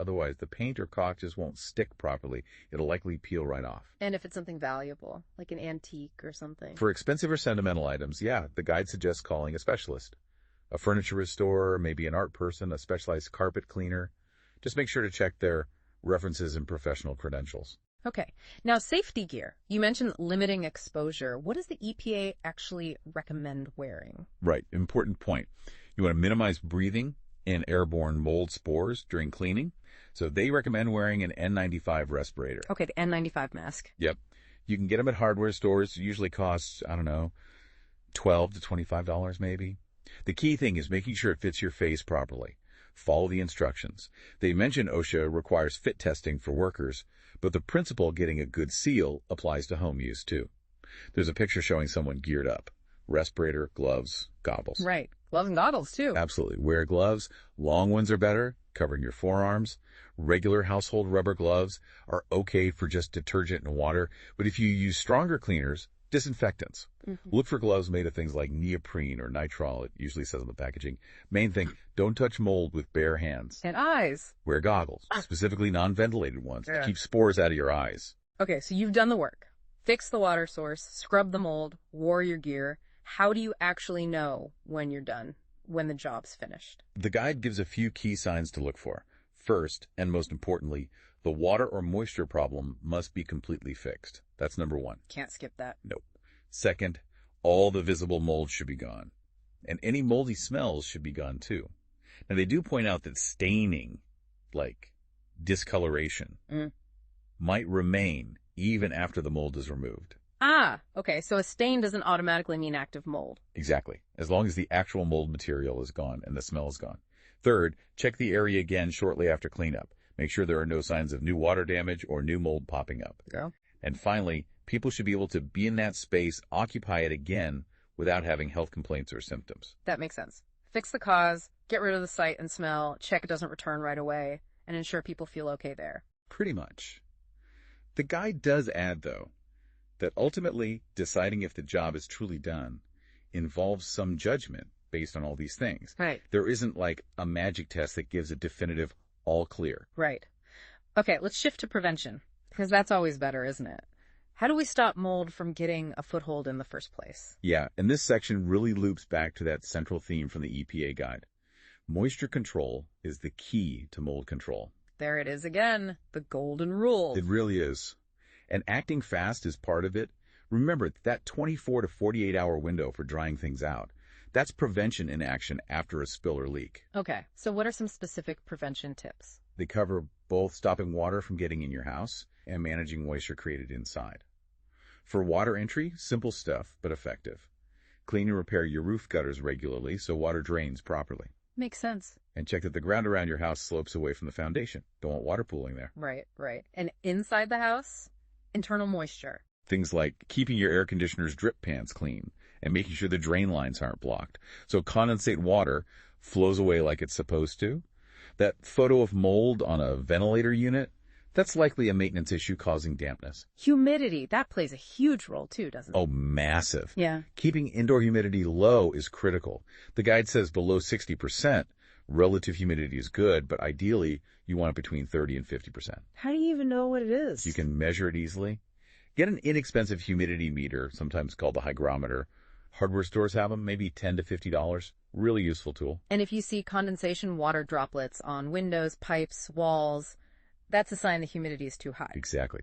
Otherwise, the paint or caulk just won't stick properly. It'll likely peel right off. And if it's something valuable, like an antique or something. For expensive or sentimental items, yeah, the guide suggests calling a specialist. A furniture restorer, maybe an art person, a specialized carpet cleaner. Just make sure to check their references and professional credentials. Okay. Now, safety gear. You mentioned limiting exposure. What does the EPA actually recommend wearing? Right, important point. You want to minimize breathing in airborne mold spores during cleaning. So they recommend wearing an N95 respirator. Okay, the N95 mask. Yep. You can get them at hardware stores. It usually costs, $12 to $25 maybe. The key thing is making sure it fits your face properly. Follow the instructions. They mention OSHA requires fit testing for workers, but the principle of getting a good seal applies to home use too. There's a picture showing someone geared up. Respirator, gloves, goggles. Right. Gloves and goggles too. Absolutely. Wear gloves. Long ones are better, covering your forearms. Regular household rubber gloves are okay for just detergent and water, but if you use stronger cleaners, disinfectants. Look for gloves made of things like neoprene or nitrile, it usually says on the packaging. Main thing, don't touch mold with bare hands. And eyes. Wear goggles, specifically non-ventilated ones, to keep spores out of your eyes. Okay, so you've done the work. Fix the water source, scrub the mold, wore your gear. How do you actually know when you're done, when the job's finished? The guide gives a few key signs to look for. First, and most importantly, the water or moisture problem must be completely fixed. That's number one. Can't skip that. Nope. Second, all the visible mold should be gone. And any moldy smells should be gone too. Now, they do point out that staining, like discoloration, might remain even after the mold is removed. Ah, okay, so a stain doesn't automatically mean active mold. Exactly, as long as the actual mold material is gone and the smell is gone. Third, check the area again shortly after cleanup. Make sure there are no signs of new water damage or new mold popping up. Yeah. And finally, people should be able to be in that space, occupy it again, without having health complaints or symptoms. That makes sense. Fix the cause, get rid of the sight and smell, check it doesn't return right away, and ensure people feel okay there. Pretty much. The guide does add, though, that ultimately deciding if the job is truly done involves some judgment based on all these things. Right. There isn't like a magic test that gives a definitive all clear. Right. Okay, let's shift to prevention, because that's always better, isn't it? How do we stop mold from getting a foothold in the first place? Yeah, and this section really loops back to that central theme from the EPA guide. Moisture control is the key to mold control. There it is again, the golden rule. It really is. And acting fast is part of it. Remember, that 24 to 48 hour window for drying things out, that's prevention in action after a spill or leak. Okay, so what are some specific prevention tips? They cover both stopping water from getting in your house and managing moisture created inside. For water entry, simple stuff, but effective. Clean and repair your roof gutters regularly so water drains properly. Makes sense. And check that the ground around your house slopes away from the foundation. Don't want water pooling there. Right, right. And inside the house, internal moisture. Things like keeping your air conditioner's drip pans clean and making sure the drain lines aren't blocked so condensate water flows away like it's supposed to. That photo of mold on a ventilator unit, that's likely a maintenance issue causing dampness. Humidity, that plays a huge role too, doesn't it? Oh, massive. Yeah. Keeping indoor humidity low is critical. The guide says below 60%, relative humidity is good, but ideally you want it between 30 and 50%. How do you even know what it is? You can measure it easily. Get an inexpensive humidity meter, sometimes called the hygrometer. Hardware stores have them, maybe $10 to $50. Really useful tool. And if you see condensation water droplets on windows, pipes, walls, that's a sign the humidity is too high. Exactly.